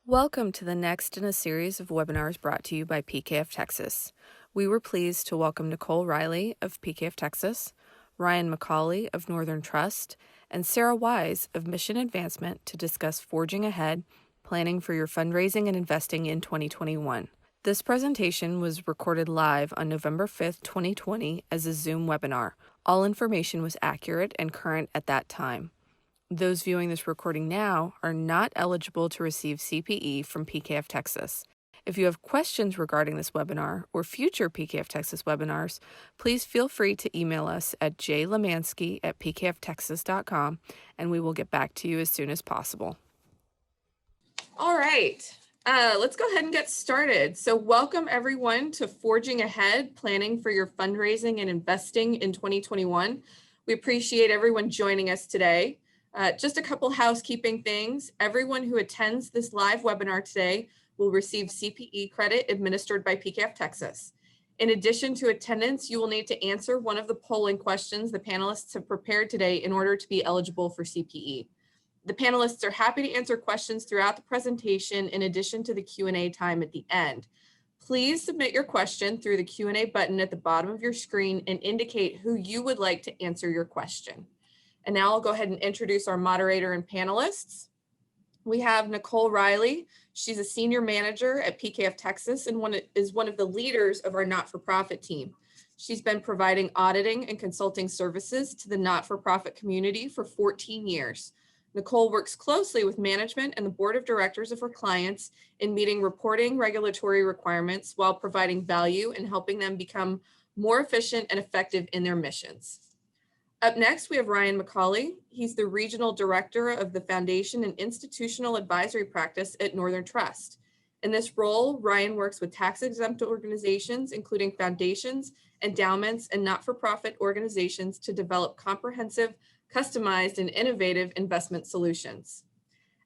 Welcome to the next in a series of webinars brought to you by PKF Texas. We were pleased to welcome Nicole Riley of PKF Texas, Ryan McCauley of Northern Trust, and Sara Wise of Mission Advancement to discuss forging ahead, planning for your fundraising and investing in 2021. This presentation was recorded live on November 5th, 2020 as a Zoom webinar. All information was accurate and current at that time. Those viewing this recording now are not eligible to receive CPE from PKF Texas. If you have questions regarding this webinar or future PKF Texas webinars, please feel free to email us at jlemansky@pkftexas.com and we will get back to you as soon as possible. All right, let's go ahead and get started. So welcome everyone to Forging Ahead, Planning for Your Fundraising and Investing in 2021. We appreciate everyone joining us today. Just a couple housekeeping things. Everyone who attends this live webinar today will receive CPE credit administered by PKF Texas. In addition to attendance, you will need to answer one of the polling questions the panelists have prepared today in order to be eligible for CPE. The panelists are happy to answer questions throughout the presentation in addition to the Q&A time at the end. Please submit your question through the Q&A button at the bottom of your screen and indicate who you would like to answer your question. And now I'll go ahead and introduce our moderator and panelists. We have Nicole Riley. She's a senior manager at PKF Texas and is one of the leaders of our not-for-profit team. She's been providing auditing and consulting services to the not-for-profit community for 14 years. Nicole works closely with management and the board of directors of her clients in meeting reporting regulatory requirements while providing value and helping them become more efficient and effective in their missions. Up next, we have Ryan McCauley. He's the Regional Director of the Foundation and Institutional Advisory Practice at Northern Trust. In this role, Ryan works with tax-exempt organizations, including foundations, endowments, and not-for-profit organizations to develop comprehensive, customized, and innovative investment solutions.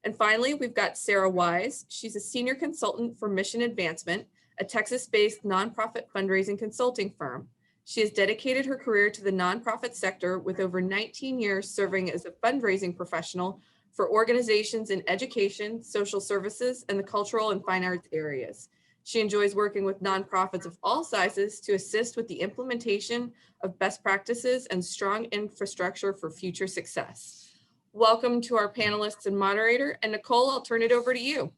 And finally, we've got Sara Wise. She's a Senior Consultant for Mission Advancement, a Texas-based nonprofit fundraising consulting firm. She has dedicated her career to the nonprofit sector with over 19 years serving as a fundraising professional for organizations in education, social services, and the cultural and fine arts areas. She enjoys working with nonprofits of all sizes to assist with the implementation of best practices and strong infrastructure for future success. Welcome to our panelists and moderator. And Nicole, I'll turn it over to you.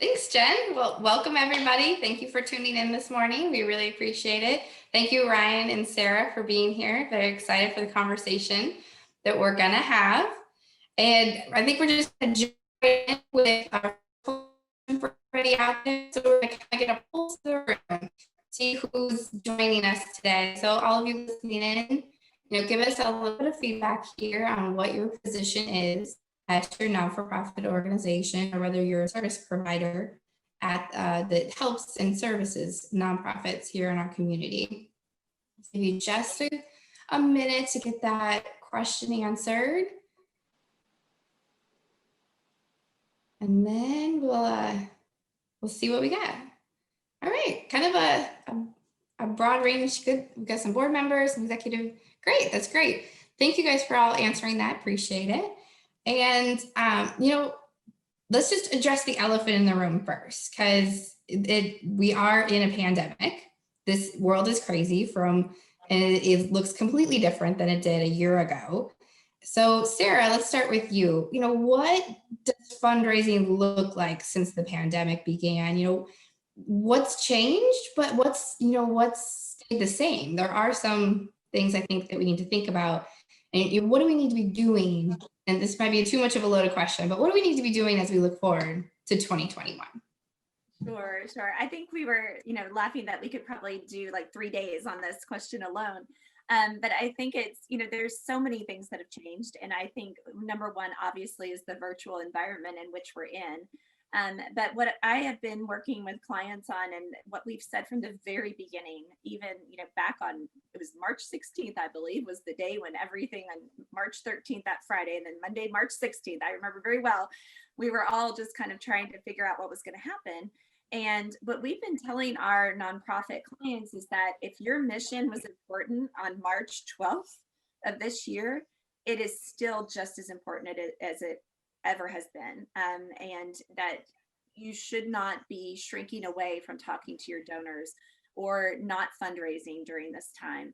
Thanks, Jen. Well, welcome everybody. Thank you for tuning in this morning. We really appreciate it. Thank you, Ryan and Sara, for being here. Very excited for the conversation that we're going to have. And I think we're just going to jump in with our everybody out there. So we're going to kind of get a pulse of the room, see who's joining us today. So all of you listening in, give us a little bit of feedback here on what your position is at your not-for-profit organization, or whether you're a service provider that helps and services nonprofits here in our community. Give you just a minute to get that question answered. And then we'll see what we got. All right, kind of a broad range. Good. We've got some board members, some executive. Great, that's great. Thank you guys for all answering that. Appreciate it. And, let's just address the elephant in the room first, because we are in a pandemic. This world is crazy and it looks completely different than it did a year ago. So Sara, let's start with you. What does fundraising look like since the pandemic began? What's changed, but what's stayed the same? There are some things I think that we need to think about. And what do we need to be doing? And this might be too much of a loaded question, but what do we need to be doing as we look forward to 2021? Sure. I think we were, laughing that we could probably do like 3 days on this question alone. But I think it's, there's so many things that have changed. And I think number one, obviously, is the virtual environment in which we're in. But what I have been working with clients on, and what we've said from the very beginning, even back on, it was March 16th, I believe, was the day when everything on March 13th, that Friday, and then Monday, March 16th, I remember very well, we were all just kind of trying to figure out what was going to happen. And what we've been telling our nonprofit clients is that if your mission was important on March 12th of this year, it is still just as important as ever has been, and that you should not be shrinking away from talking to your donors or not fundraising during this time.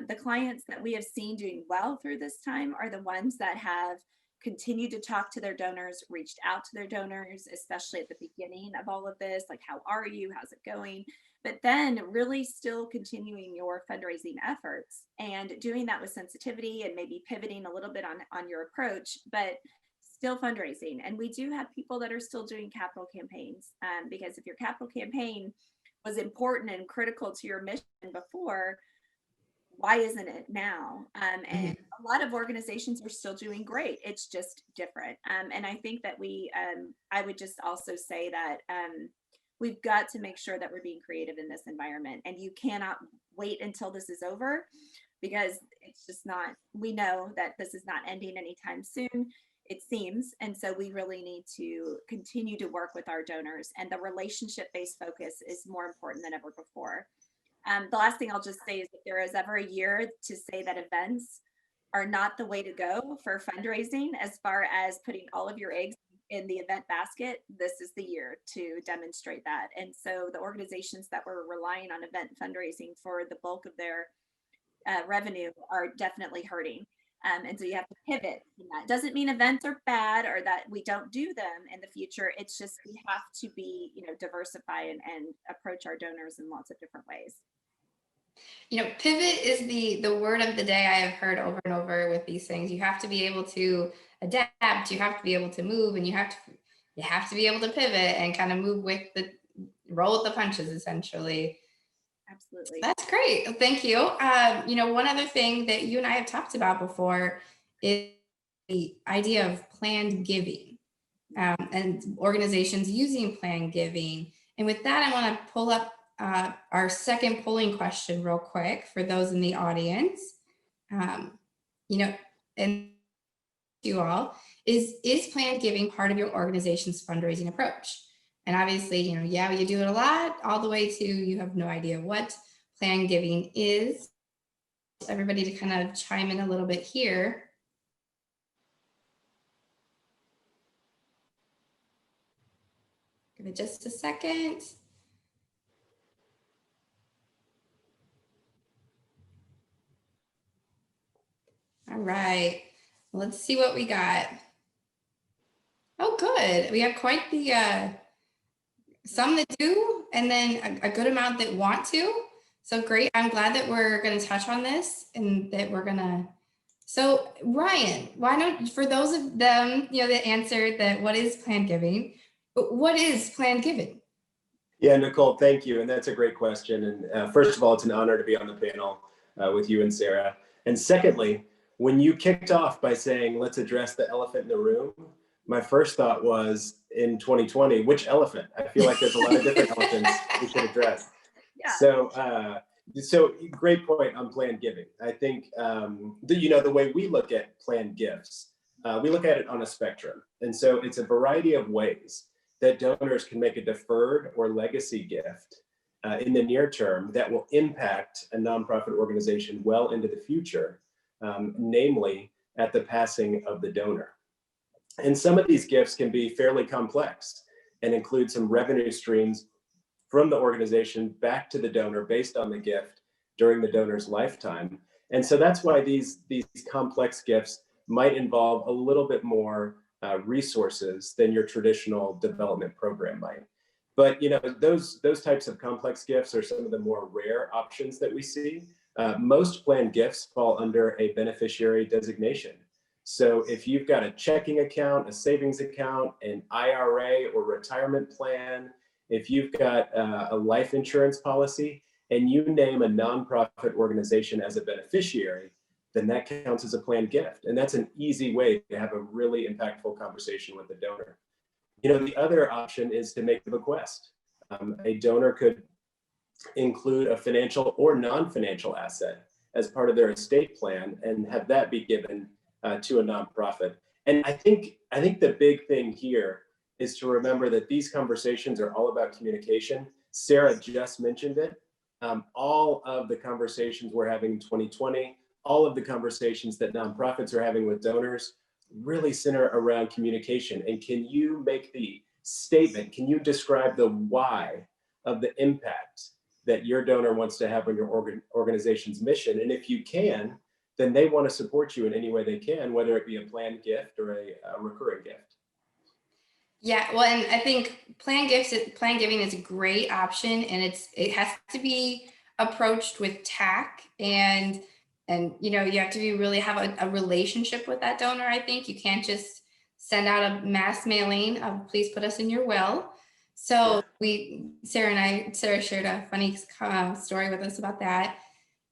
The clients that we have seen doing well through this time are the ones that have continued to talk to their donors, reached out to their donors, especially at the beginning of all of this, like, how are you, how's it going? But then really still continuing your fundraising efforts and doing that with sensitivity and maybe pivoting a little bit on your approach, but still fundraising. And we do have people that are still doing capital campaigns, because if your capital campaign was important and critical to your mission before, why isn't it now? And a lot of organizations are still doing great. It's just different. And I think that I would just also say that we've got to make sure that we're being creative in this environment, and you cannot wait until this is over, because it's just not, we know that this is not ending anytime soon, it seems. And so we really need to continue to work with our donors, and the relationship-based focus is more important than ever before. The last thing I'll just say is, if there is ever a year to say that events are not the way to go for fundraising, as far as putting all of your eggs in the event basket, this is the year to demonstrate that. And so the organizations that were relying on event fundraising for the bulk of their revenue are definitely hurting. And so you have to pivot. And that doesn't mean events are bad or that we don't do them in the future. It's just, we have to be, diversify and approach our donors in lots of different ways. Pivot is the word of the day I have heard over and over with these things. You have to be able to adapt, you have to be able to move, and you have to be able to pivot and kind of move roll with the punches, essentially. Absolutely. That's great. Thank you. One other thing that you and I have talked about before is the idea of planned giving, and organizations using planned giving. And with that, I want to pull up our second polling question real quick for those in the audience. And you all, is planned giving part of your organization's fundraising approach? And obviously, you do it a lot, all the way to you have no idea what planned giving is. Everybody to kind of chime in a little bit here. Give it just a second. All right, let's see what we got. Oh, good. We have quite the, some that do, and then a good amount that want to. So great. I'm glad that we're going to touch on this, and that we're going to. So Ryan, why don't, for those of them, that answered that what is planned giving, what is planned giving? Yeah, Nicole, thank you. And that's a great question. And first of all, it's an honor to be on the panel with you and Sara. And secondly, when you kicked off by saying, let's address the elephant in the room, my first thought was, in 2020, which elephant? I feel like there's a lot of different elephants we should address. Yeah. So great point on planned giving. I think, the way we look at planned gifts, we look at it on a spectrum. And so it's a variety of ways that donors can make a deferred or legacy gift in the near term that will impact a nonprofit organization well into the future, namely at the passing of the donor. And some of these gifts can be fairly complex and include some revenue streams from the organization back to the donor based on the gift during the donor's lifetime. And so that's why these complex gifts might involve a little bit more resources than your traditional development program might. But those types of complex gifts are some of the more rare options that we see. Most planned gifts fall under a beneficiary designation. So if you've got a checking account, a savings account, an IRA or retirement plan, if you've got a life insurance policy, and you name a nonprofit organization as a beneficiary, then that counts as a planned gift. And that's an easy way to have a really impactful conversation with the donor. The other option is to make a bequest. A donor could include a financial or non-financial asset as part of their estate plan and have that be given to a nonprofit. And I think the big thing here is to remember that these conversations are all about communication. Sara just mentioned it. All of the conversations we're having in 2020, all of the conversations that nonprofits are having with donors really center around communication. And can you make the statement, can you describe the why of the impact that your donor wants to have on your organization's mission? And if you can, then they want to support you in any way they can, whether it be a planned gift or a recurring gift. Yeah, well, and I think plan giving is a great option, and it has to be approached with tact, and you have to really have a relationship with that donor. I think you can't just send out a mass mailing of please put us in your will. So Sara shared a funny story with us about that.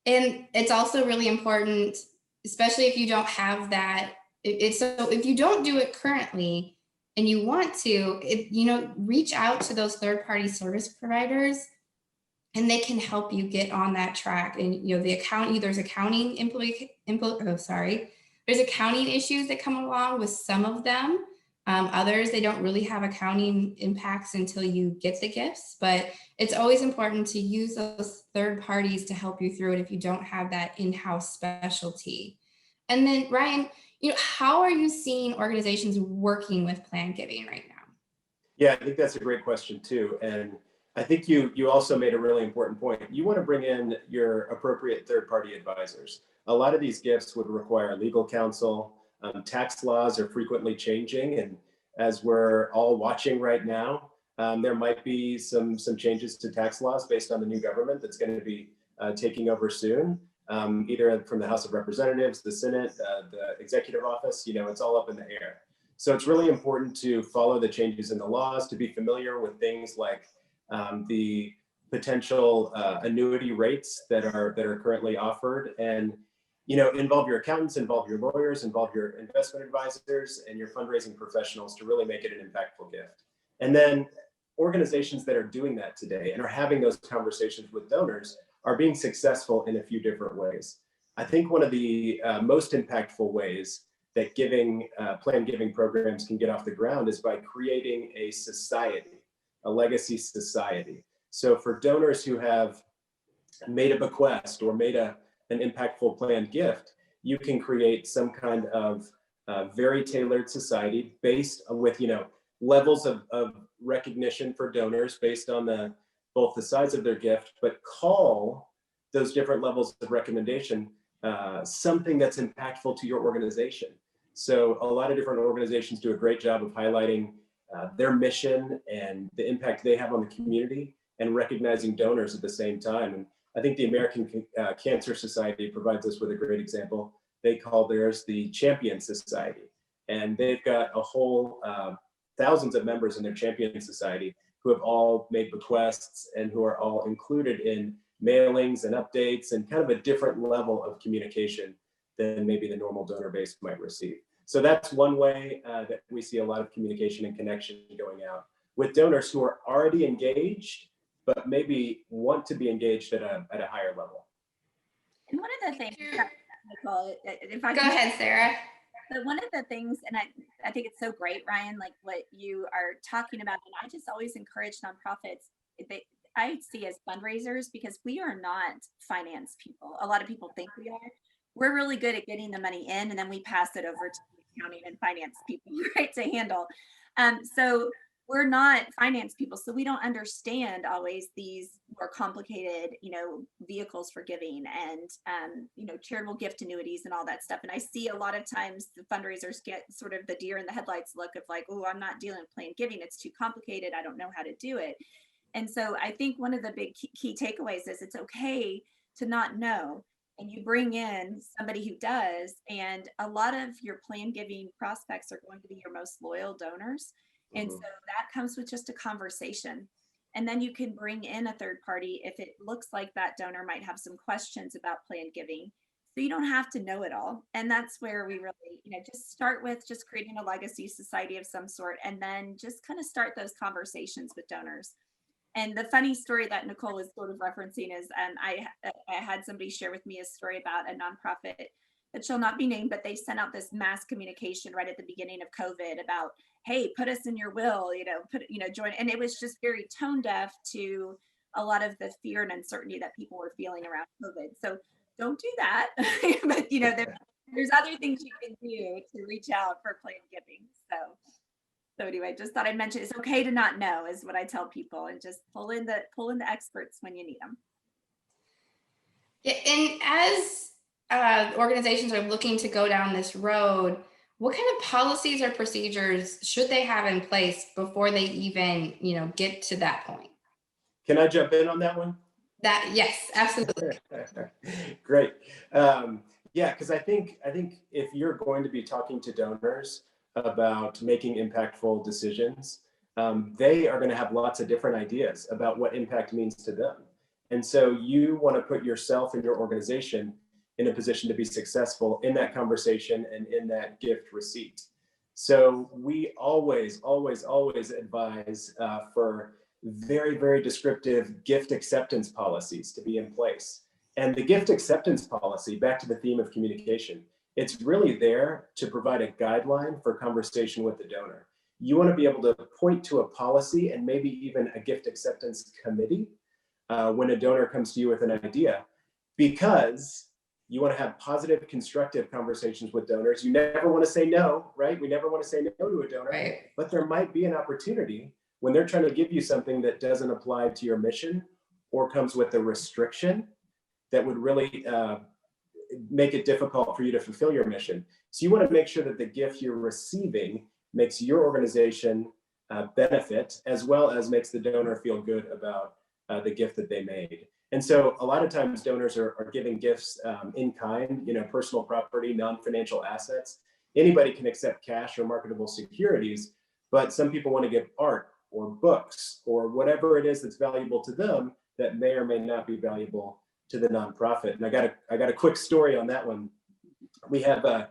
And it's also really important, especially if you don't have that. If you don't do it currently and you want to, reach out to those third-party service providers, and they can help you get on that track. And there's accounting there's accounting issues that come along with some of them. Others, they don't really have accounting impacts until you get the gifts, but it's always important to use those third parties to help you through it if you don't have that in-house specialty. And then Ryan, how are you seeing organizations working with plan giving right now? Yeah, I think that's a great question too. And I think you also made a really important point. You want to bring in your appropriate third-party advisors. A lot of these gifts would require legal counsel. Tax laws are frequently changing, and as we're all watching right now, there might be some changes to tax laws based on the new government that's going to be taking over soon, either from the House of Representatives, the Senate, the executive office. It's all up in the air. So it's really important to follow the changes in the laws, to be familiar with things like the potential annuity rates that are currently offered, and involve your accountants, involve your lawyers, involve your investment advisors and your fundraising professionals to really make it an impactful gift. And then organizations that are doing that today and are having those conversations with donors are being successful in a few different ways. I think one of the most impactful ways that plan giving programs can get off the ground is by creating a society, a legacy society. So for donors who have made a bequest or made an impactful planned gift, you can create some kind of very tailored society based with levels of recognition for donors based on both the size of their gift, but call those different levels of recommendation something that's impactful to your organization. So a lot of different organizations do a great job of highlighting their mission and the impact they have on the community and recognizing donors at the same time. And I think the American Cancer Society provides us with a great example. They call theirs the Champion Society. And they've got a whole thousands of members in their Champion Society who have all made bequests and who are all included in mailings and updates and kind of a different level of communication than maybe the normal donor base might receive. So that's one way that we see a lot of communication and connection going out with donors who are already engaged, but maybe want to be engaged at a higher level. And one of the things, Nicole, if I go ahead, Sara. So one of the things, and I think it's so great, Ryan, like what you are talking about, and I just always encourage nonprofits, I see as fundraisers, because we are not finance people. A lot of people think we are. We're really good at getting the money in, and then we pass it over to accounting and finance people, right, to handle. So we're not finance people, so we don't understand always these more complicated, vehicles for giving and, charitable gift annuities and all that stuff. And I see a lot of times the fundraisers get sort of the deer in the headlights look of like, oh, I'm not dealing with planned giving. It's too complicated. I don't know how to do it. And so I think one of the big key takeaways is it's okay to not know. And you bring in somebody who does, and a lot of your planned giving prospects are going to be your most loyal donors. And so that comes with just a conversation. And then you can bring in a third party if it looks like that donor might have some questions about planned giving. So you don't have to know it all. And that's where we really, just start with just creating a legacy society of some sort, and then just kind of start those conversations with donors. And the funny story that Nicole is sort of referencing is I had somebody share with me a story about a nonprofit that shall not be named, but they sent out this mass communication right at the beginning of COVID about, hey, put us in your will, join. And it was just very tone deaf to a lot of the fear and uncertainty that people were feeling around COVID. So don't do that. But, There's other things you can do to reach out for planned giving. So anyway, just thought I'd mention it's okay to not know is what I tell people, and just pull in the experts when you need them. Yeah, and as organizations are looking to go down this road, what kind of policies or procedures should they have in place before they even, get to that point? Can I jump in on that one? Yes, absolutely. Great. Yeah, because I think if you're going to be talking to donors about making impactful decisions, they are going to have lots of different ideas about what impact means to them. And so you want to put yourself and your organization in a position to be successful in that conversation and in that gift receipt. So we always advise for very, very descriptive gift acceptance policies to be in place. And the gift acceptance policy, back to the theme of communication, it's really there to provide a guideline for conversation with the donor. You want to be able to point to a policy and maybe even a gift acceptance committee when a donor comes to you with an idea, because you want to have positive, constructive conversations with donors. You never want to say no, right? We never want to say no to a donor, Right. But there might be an opportunity when they're trying to give you something that doesn't apply to your mission or comes with a restriction that would really make it difficult for you to fulfill your mission. So you want to make sure that the gift you're receiving makes your organization benefit, as well as makes the donor feel good about the gift that they made. And so a lot of times donors are giving gifts in kind, personal property, non-financial assets. Anybody can accept cash or marketable securities, but some people want to give art or books or whatever it is that's valuable to them that may or may not be valuable to the nonprofit. And I got a quick story on that one. We have a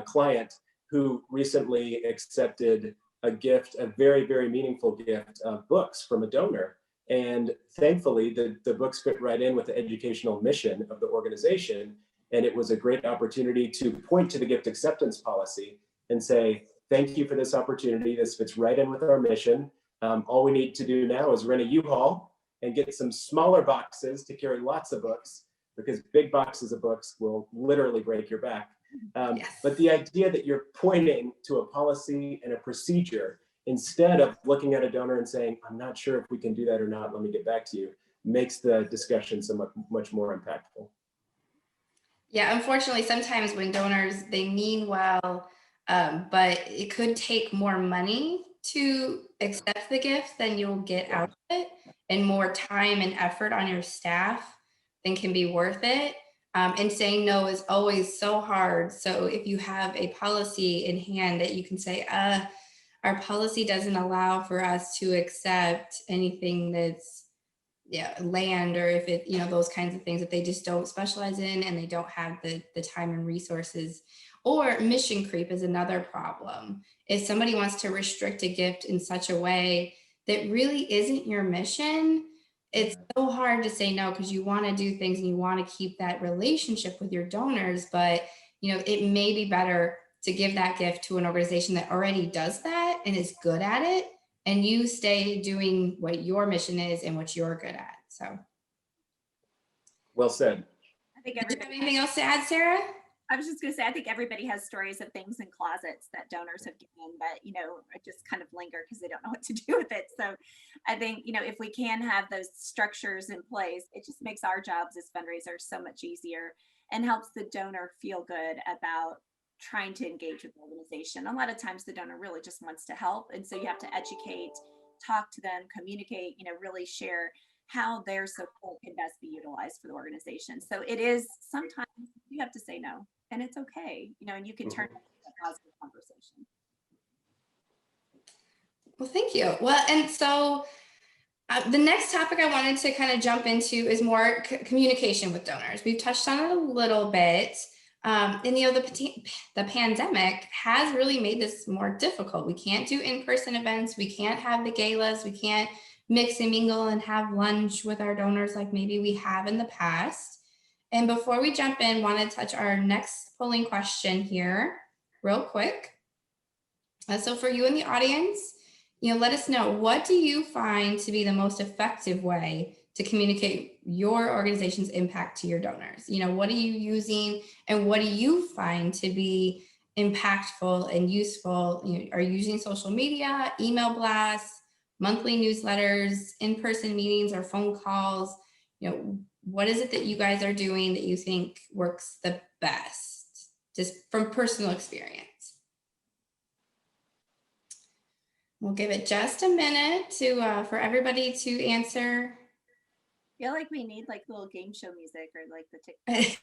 client who recently accepted a gift, a very, very meaningful gift of books from a donor. And thankfully, the books fit right in with the educational mission of the organization. And it was a great opportunity to point to the gift acceptance policy and say, thank you for this opportunity. This fits right in with our mission. All we need to do now is rent a U-Haul and get some smaller boxes to carry lots of books, because big boxes of books will literally break your back. Yes. But the idea that you're pointing to a policy and a procedure instead of looking at a donor and saying, I'm not sure if we can do that or not, let me get back to you, makes the discussion so much more impactful. Yeah, unfortunately, sometimes when donors, they mean well, but it could take more money to accept the gift than you'll get out of it, and more time and effort on your staff than can be worth it. And saying no is always so hard. So if you have a policy in hand that you can say, our policy doesn't allow for us to accept anything that's land, or if it, those kinds of things that they just don't specialize in and they don't have the time and resources. Or mission creep is another problem. If somebody wants to restrict a gift in such a way that really isn't your mission, it's so hard to say no, because you want to do things and you want to keep that relationship with your donors. But, it may be better to give that gift to an organization that already does that and is good at it, and you stay doing what your mission is and what you're good at. So. Well said. I think Did you have anything else to add, Sarah? I was just going to say, I think everybody has stories of things in closets that donors have given that, just kind of linger because they don't know what to do with it. So I think, if we can have those structures in place, it just makes our jobs as fundraisers so much easier and helps the donor feel good about trying to engage with the organization. A lot of times the donor really just wants to help. And so you have to educate, talk to them, communicate, really share how their support can best be utilized for the organization. So it is, sometimes you have to say no, and it's okay, and you can turn it into a positive conversation. Well, thank you. Well, and so the next topic I wanted to kind of jump into is more communication with donors. We've touched on it a little bit. And the pandemic has really made this more difficult. We can't do in-person events. We can't have the galas. We can't mix and mingle and have lunch with our donors like maybe we have in the past. And before we jump in, want to touch our next polling question here real quick. So for you in the audience, let us know, what do you find to be the most effective way to communicate your organization's impact to your donors? You know, what are you using and what do you find to be impactful and useful? You know, are you using social media, email blasts, monthly newsletters, in-person meetings, or phone calls? You know, what is it that you guys are doing that you think works the best, just from personal experience? We'll give it just a minute to for everybody to answer. I feel like we need like little game show music or like the TikTok.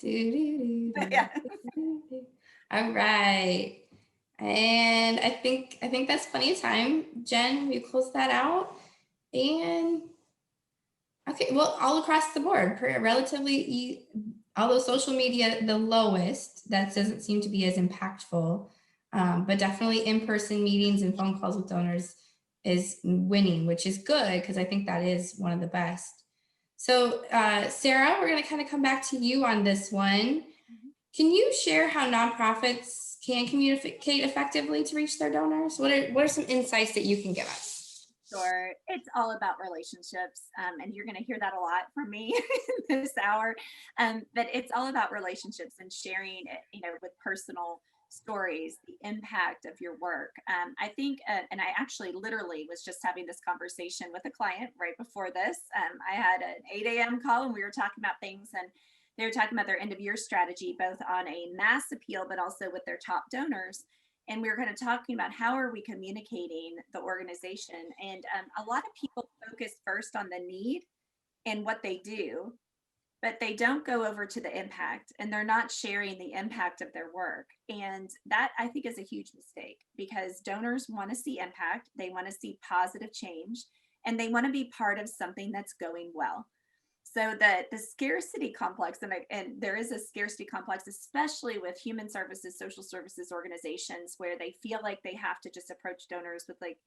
Yeah. All right. And I think that's plenty of time. Jen, we close that out. And okay, well, all across the board, relatively, although social media the lowest, that doesn't seem to be as impactful, but definitely in-person meetings and phone calls with donors is winning, which is good because I think that is one of the best. So Sara, we're going to kind of come back to you on this one. Can you share how nonprofits can communicate effectively to reach their donors? What are some insights that you can give us? Sure. It's all about relationships. And you're going to hear that a lot from me this hour. But it's all about relationships and sharing, you know, with personal stories, the impact of your work. I think, and I actually literally was just having this conversation with a client right before this. I had an 8 a.m. call and we were talking about things, and they were talking about their end of year strategy, both on a mass appeal, but also with their top donors. And we were kind of talking about how are we communicating the organization. And a lot of people focus first on the need and what they do, but they don't go over to the impact, and they're not sharing the impact of their work. And that, I think, is a huge mistake, because donors want to see impact, they want to see positive change, and they want to be part of something that's going well. So the scarcity complex, and there is a scarcity complex, especially with human services, social services organizations, where they feel like they have to just approach donors with like,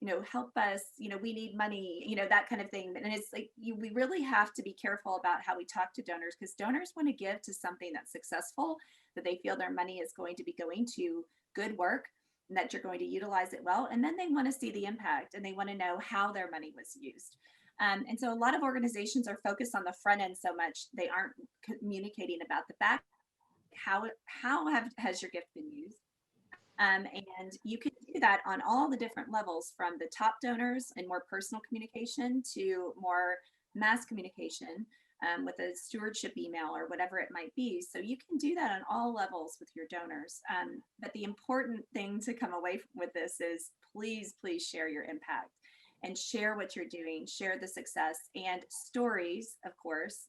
you know, help us, you know, we need money, you know, that kind of thing. And it's like, we really have to be careful about how we talk to donors, because donors want to give to something that's successful, that they feel their money is going to be going to good work, and that you're going to utilize it well. And then they want to see the impact, and they want to know how their money was used. And so a lot of organizations are focused on the front end so much, they aren't communicating about the back. Has your gift been used? And you can do that on all the different levels, from the top donors and more personal communication to more mass communication with a stewardship email or whatever it might be. So you can do that on all levels with your donors. But the important thing to come away with this is please share your impact and share what you're doing, share the success. And stories, of course,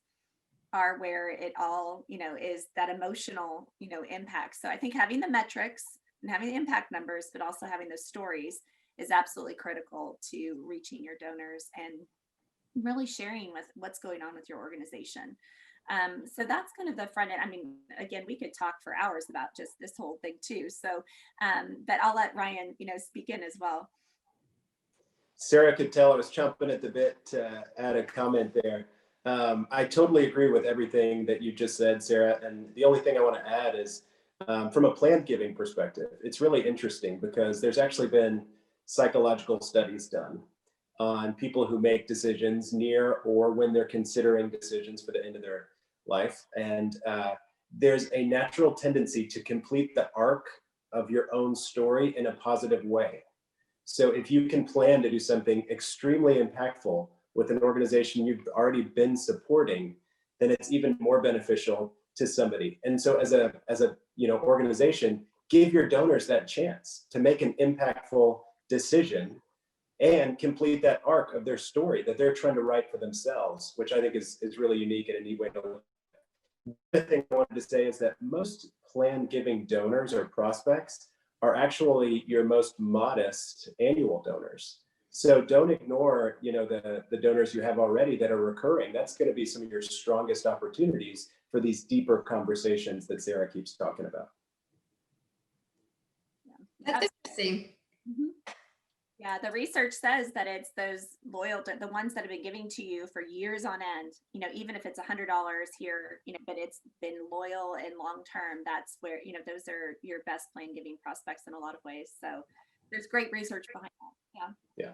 are where it all, you know, is that emotional, you know, impact. So I think having the metrics and having the impact numbers, but also having those stories is absolutely critical to reaching your donors and really sharing with what's going on with your organization. So that's kind of the front end. I mean, again, we could talk for hours about just this whole thing too. So, but I'll let Ryan, you know, speak in as well. Sara could tell I was chomping at the bit to add a comment there. I totally agree with everything that you just said, Sara. And the only thing I want to add is from a planned giving perspective, it's really interesting because there's actually been psychological studies done on people who make decisions near or when they're considering decisions for the end of their life. And there's a natural tendency to complete the arc of your own story in a positive way. So if you can plan to do something extremely impactful with an organization you've already been supporting, then it's even more beneficial to somebody. And so as a you know, organization, give your donors that chance to make an impactful decision and complete that arc of their story that they're trying to write for themselves, which I think is really unique and a neat way to look. The thing I wanted to say is that most planned giving donors or prospects are actually your most modest annual donors. So don't ignore, you know, the donors you have already that are recurring. That's going to be some of your strongest opportunities for these deeper conversations that Sara keeps talking about. That's interesting. Mm-hmm. Yeah, the research says that it's those loyal, the ones that have been giving to you for years on end, you know, even if it's $100 here, you know, but it's been loyal and long-term, that's where, you know, those are your best planned giving prospects in a lot of ways. So there's great research behind that. Yeah. Yeah.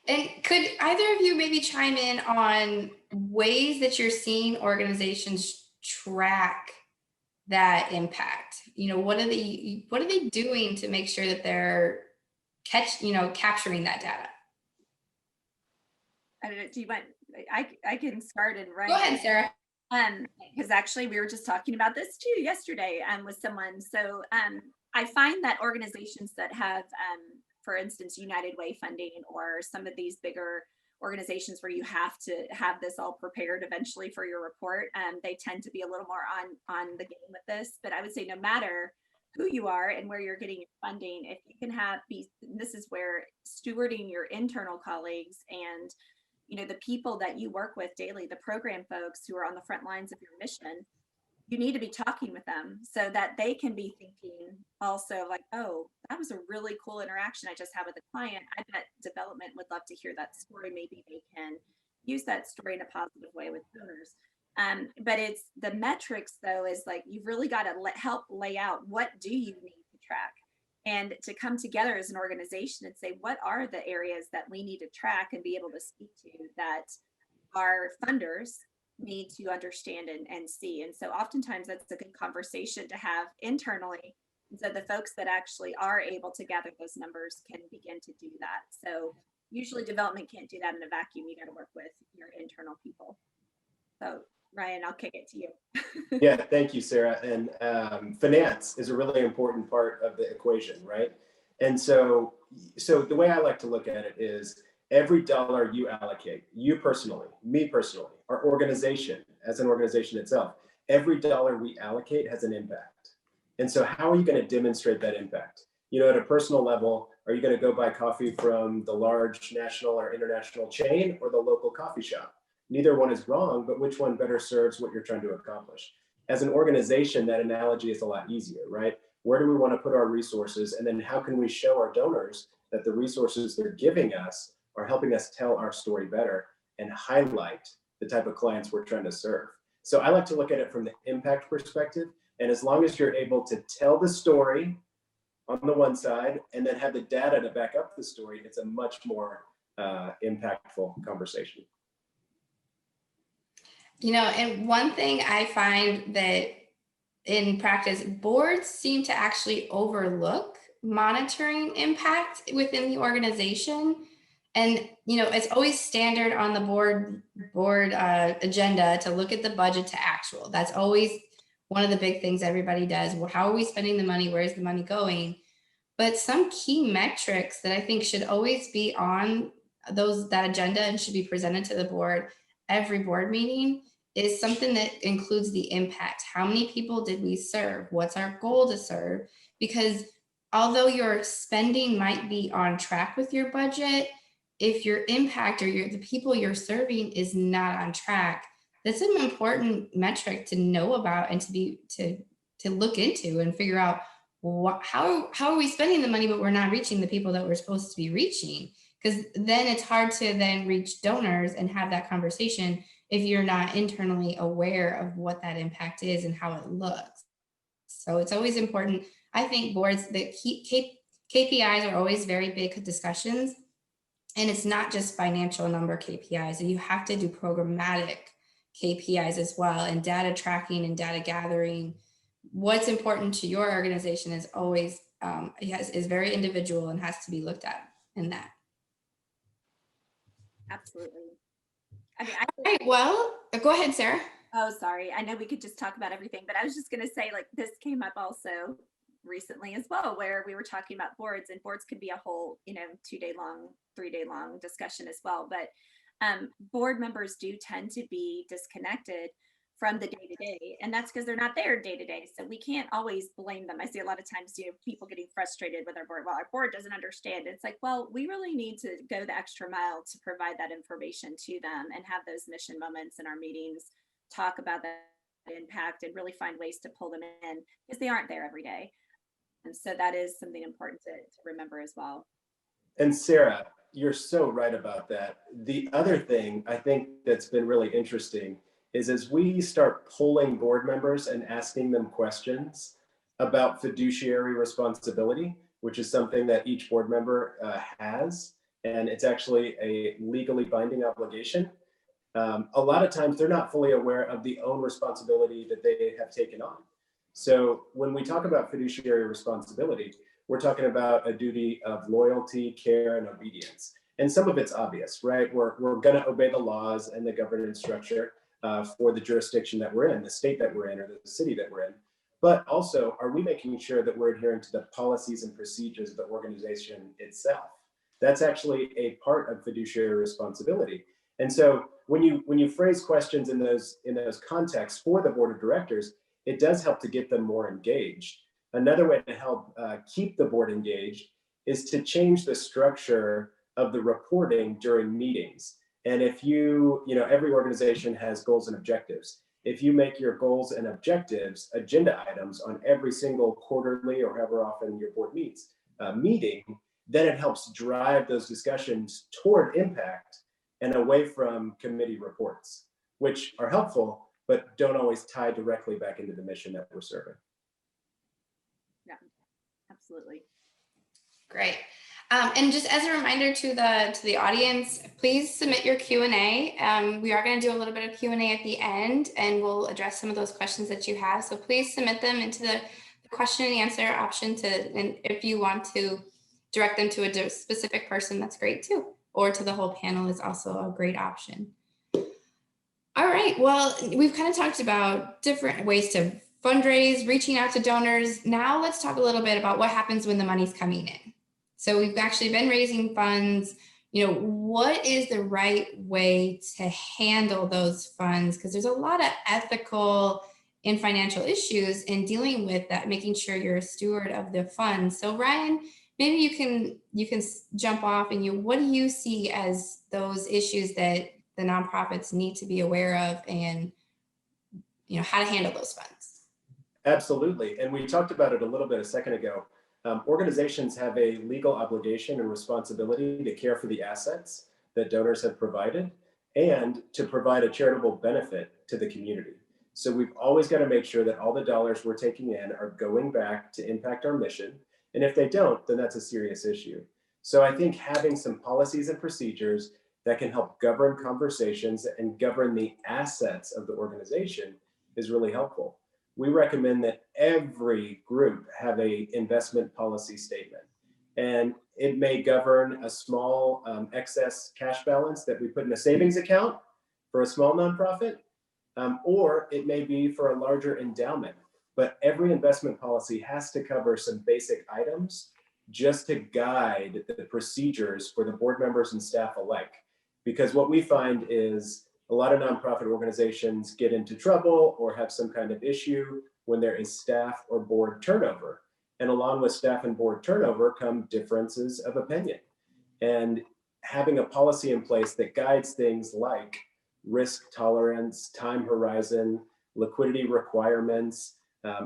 And could either of you maybe chime in on ways that you're seeing organizations track that impact? You know, what are they doing to make sure that they're capturing that data? I don't know, do you want, I can start and Go ahead, Sarah. Because actually we were just talking about this too yesterday with someone. So I find that organizations that have, for instance, United Way funding or some of these bigger organizations where you have to have this all prepared eventually for your report, they tend to be a little more on the game with this. But I would say no matter who you are and where you're getting your funding, if you can this is where stewarding your internal colleagues and the people that you work with daily, the program folks who are on the front lines of your mission, you need to be talking with them so that they can be thinking also like, oh, that was a really cool interaction I just had with a client. I bet development would love to hear that story. Maybe they can use that story in a positive way with donors. But it's the metrics though, is like, you've really got to help lay out, what do you need to track? And to come together as an organization and say, what are the areas that we need to track and be able to speak to that our funders need to understand and see. And so oftentimes that's a good conversation to have internally. And so the folks that actually are able to gather those numbers can begin to do that. So usually development can't do that in a vacuum. You got to work with your internal people. So Ryan, I'll kick it to you. Yeah, thank you, Sarah. And finance is a really important part of the equation, right? And so the way I like to look at it is every dollar you allocate, you personally, me personally, our organization as an organization itself, every dollar we allocate has an impact. And so how are you going to demonstrate that impact? At a personal level, are you going to go buy coffee from the large national or international chain or the local coffee shop? Neither one is wrong, but which one better serves what you're trying to accomplish? As an organization, that analogy is a lot easier, right? Where do we want to put our resources? And then how can we show our donors that the resources they're giving us are helping us tell our story better and highlight the type of clients we're trying to serve? So I like to look at it from the impact perspective. And as long as you're able to tell the story on the one side and then have the data to back up the story, it's a much more impactful conversation. And one thing I find that in practice, boards seem to actually overlook monitoring impact within the organization. And, it's always standard on the board agenda to look at the budget to actual. That's always one of the big things everybody does. Well, how are we spending the money? Where's the money going? But some key metrics that I think should always be on that agenda and should be presented to the board every board meeting is something that includes the impact. How many people did we serve? What's our goal to serve? Because although your spending might be on track with your budget, if your impact or the people you're serving is not on track, that's an important metric to know about and to look into and figure out how are we spending the money, but we're not reaching the people that we're supposed to be reaching. Because then it's hard to then reach donors and have that conversation if you're not internally aware of what that impact is and how it looks. So it's always important. I think boards that KPIs are always very big discussions. And it's not just financial number KPIs. And you have to do programmatic KPIs as well, and data tracking and data gathering. What's important to your organization is always is very individual and has to be looked at in that. Absolutely. Right, well, go ahead, Sarah. Oh, sorry. I know we could just talk about everything, but I was just going to say, like, this came up also recently as well, where we were talking about boards, and boards could be a whole, 2-day long, 3-day long discussion as well. But board members do tend to be disconnected from the day-to-day, and that's because they're not there day-to-day. So we can't always blame them. I see a lot of times, people getting frustrated with our board. Well, our board doesn't understand. It's like, well, we really need to go the extra mile to provide that information to them and have those mission moments in our meetings, talk about that impact and really find ways to pull them in because they aren't there every day. And so that is something important to remember as well. And Sarah, you're so right about that. The other thing I think that's been really interesting is as we start polling board members and asking them questions about fiduciary responsibility, which is something that each board member has, and it's actually a legally binding obligation. A lot of times they're not fully aware of the own responsibility that they have taken on. So when we talk about fiduciary responsibility, we're talking about a duty of loyalty, care, and obedience. And some of it's obvious, right? We're going to obey the laws and the governance structure for the jurisdiction that we're in, the state that we're in, or the city that we're in. But also, are we making sure that we're adhering to the policies and procedures of the organization itself? That's actually a part of fiduciary responsibility. And so when you phrase questions in those contexts for the board of directors, it does help to get them more engaged. Another way to help keep the board engaged is to change the structure of the reporting during meetings. And if every organization has goals and objectives. If you make your goals and objectives agenda items on every single quarterly or however often your board meets meeting, then it helps drive those discussions toward impact and away from committee reports, which are helpful, but don't always tie directly back into the mission that we're serving. Yeah, absolutely. Great. And just as a reminder to the audience, please submit your Q&A. We are going to do a little bit of Q&A at the end, and we'll address some of those questions that you have. So please submit them into the question and answer option and if you want to direct them to a specific person, that's great too. Or to the whole panel is also a great option. All right, well, we've kind of talked about different ways to fundraise, reaching out to donors. Now let's talk a little bit about what happens when the money's coming in. So we've actually been raising funds. What is the right way to handle those funds? Because there's a lot of ethical and financial issues in dealing with that, making sure you're a steward of the funds. So Ryan, maybe you can jump off and what do you see as those issues that the nonprofits need to be aware of, and how to handle those funds? Absolutely, and we talked about it a little bit a second ago. Organizations have a legal obligation and responsibility to care for the assets that donors have provided and to provide a charitable benefit to the community. So we've always got to make sure that all the dollars we're taking in are going back to impact our mission. And if they don't, then that's a serious issue. So I think having some policies and procedures that can help govern conversations and govern the assets of the organization is really helpful. We recommend that every group have an investment policy statement. And it may govern a small excess cash balance that we put in a savings account for a small nonprofit, or it may be for a larger endowment. But every investment policy has to cover some basic items just to guide the procedures for the board members and staff alike. Because what we find is a lot of nonprofit organizations get into trouble or have some kind of issue when there is staff or board turnover. And along with staff and board turnover come differences of opinion. And having a policy in place that guides things like risk tolerance, time horizon, liquidity requirements,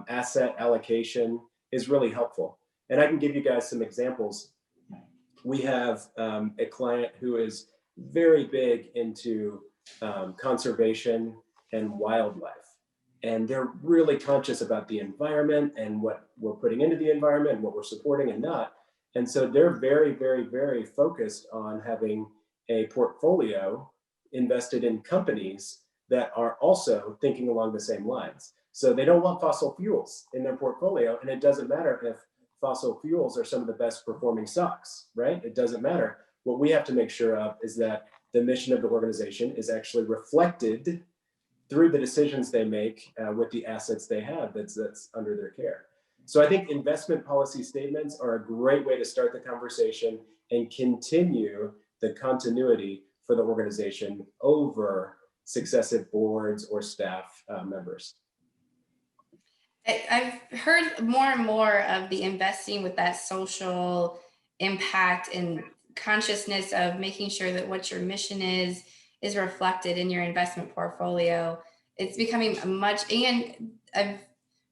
asset allocation is really helpful. And I can give you guys some examples. We have a client who is very big into conservation and wildlife. And they're really conscious about the environment and what we're putting into the environment and what we're supporting and not. And so they're very, very, very focused on having a portfolio invested in companies that are also thinking along the same lines. So they don't want fossil fuels in their portfolio. And it doesn't matter if fossil fuels are some of the best performing stocks, right? It doesn't matter. What we have to make sure of is that the mission of the organization is actually reflected through the decisions they make with the assets they have that's under their care. So I think investment policy statements are a great way to start the conversation and continue the continuity for the organization over successive boards or staff members. I've heard more and more of the investing with that social impact and consciousness of making sure that what your mission is reflected in your investment portfolio. It's becoming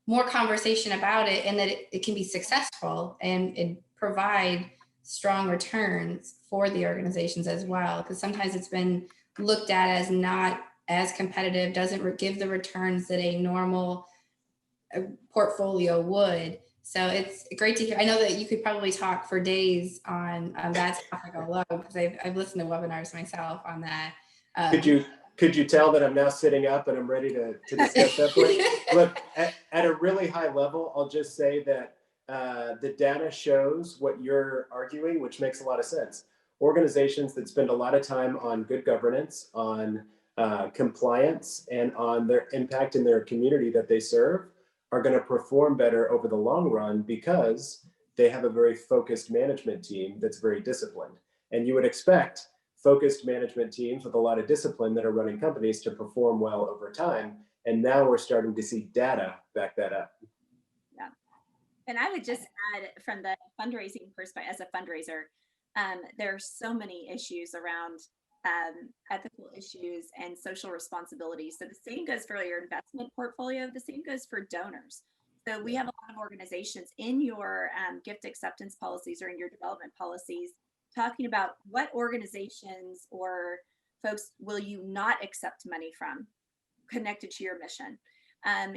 more conversation about it, and that it can be successful and provide strong returns for the organizations as well. Because sometimes it's been looked at as not as competitive, doesn't give the returns that a normal portfolio would. So it's great to hear. I know that you could probably talk for days on that topic alone, because I've listened to webinars myself on that. Could you tell that I'm now sitting up and I'm ready to discuss that point? Look, at a really high level, I'll just say that the data shows what you're arguing, which makes a lot of sense. Organizations that spend a lot of time on good governance, on compliance, and on their impact in their community that they serve are going to perform better over the long run because they have a very focused management team that's very disciplined. And you would expect focused management teams with a lot of discipline that are running companies to perform well over time. And now we're starting to see data back that up. Yeah. And I would just add, from the fundraising perspective, as a fundraiser, there are so many issues around ethical issues and social responsibility. So the same goes for your investment portfolio, the same goes for donors. So we have a lot of organizations in your gift acceptance policies or in your development policies talking about what organizations or folks will you not accept money from connected to your mission.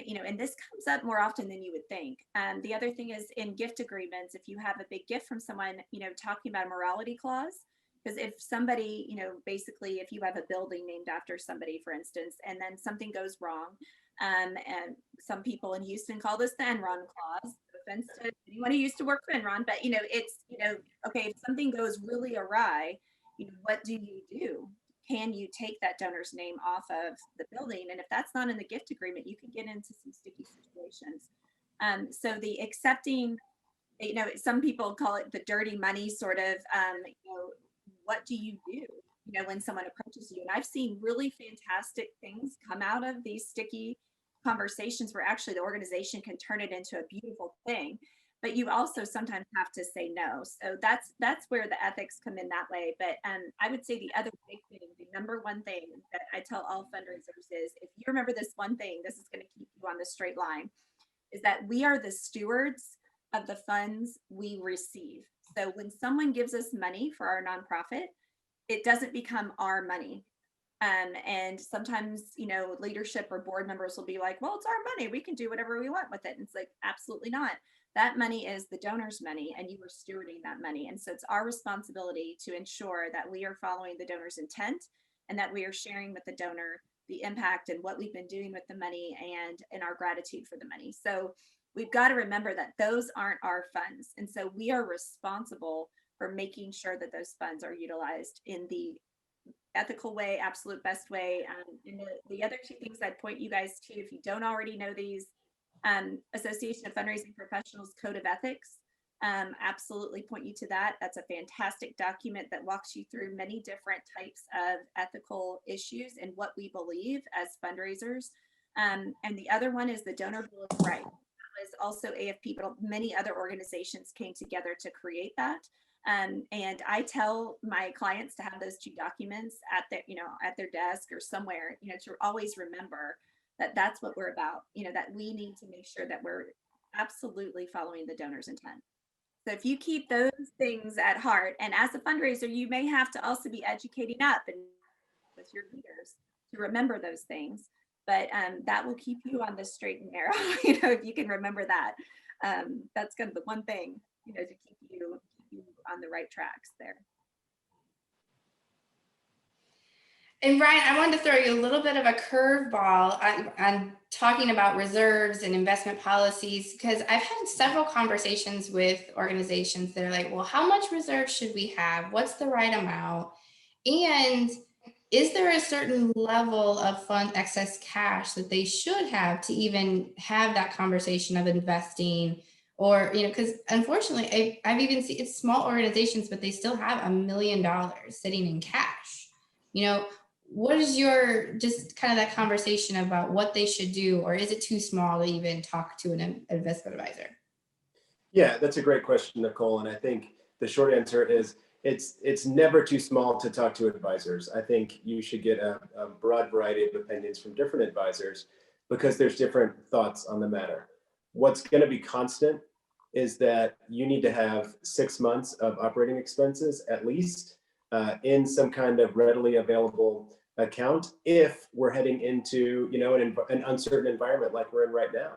You know, and this comes up more often than you would think. The other thing is in gift agreements, if you have a big gift from someone, you know, talking about a morality clause, because if somebody, you know, basically if you have a building named after somebody, for instance, and then something goes wrong, and some people in Houston call this the Enron clause. No offense to anyone who used to work for Enron, but you know, it's, you know, okay, if something goes really awry, you know, what do you do? Can you take that donor's name off of the building? And if that's not in the gift agreement, you can get into some sticky situations. So the accepting, you know, some people call it the dirty money sort of, you know, what do you do, you know, when someone approaches you? And I've seen really fantastic things come out of these sticky conversations where actually the organization can turn it into a beautiful thing. But you also sometimes have to say no. So that's where the ethics come in that way. But I would say the other big thing, the number one thing that I tell all fundraisers is, if you remember this one thing, this is going to keep you on the straight line, is that we are the stewards of the funds we receive. So when someone gives us money for our nonprofit, it doesn't become our money. And sometimes, you know, leadership or board members will be like, well, it's our money, we can do whatever we want with it. And it's like, absolutely not. That money is the donor's money, and you are stewarding that money. And so it's our responsibility to ensure that we are following the donor's intent and that we are sharing with the donor the impact and what we've been doing with the money and our gratitude for the money. So we've got to remember that those aren't our funds. And so we are responsible for making sure that those funds are utilized in the ethical way, absolute best way. And the other two things I'd point you guys to, if you don't already know these, Association of Fundraising Professionals Code of Ethics, absolutely point you to that. That's a fantastic document that walks you through many different types of ethical issues and what we believe as fundraisers. And the other one is the Donor Bill of Rights. That was also AFP, but many other organizations came together to create that. And I tell my clients to have those two documents at their, you know, at their desk or somewhere, you know, to always remember that that's what we're about, you know, that we need to make sure that we're absolutely following the donor's intent. So if you keep those things at heart, and as a fundraiser, you may have to also be educating up and with your leaders to remember those things, but that will keep you on the straight and narrow, you know, if you can remember that. That's kind of the one thing, you know, to keep you on the right tracks there. And Brian, I wanted to throw you a little bit of a curveball on talking about reserves and investment policies, because I've had several conversations with organizations that are like, well, how much reserve should we have? What's the right amount? And is there a certain level of fund excess cash that they should have to even have that conversation of investing? Or, you know, because unfortunately, I've even seen it's small organizations, but they still have $1 million sitting in cash. You know, what is your, just kind of that conversation about what they should do, or is it too small to even talk to an investment advisor? Yeah, that's a great question, Nicole. And I think the short answer is it's never too small to talk to advisors. I think you should get a broad variety of opinions from different advisors because there's different thoughts on the matter. What's going to be constant is that you need to have 6 months of operating expenses at least in some kind of readily available account if we're heading into, you know, an uncertain environment like we're in right now.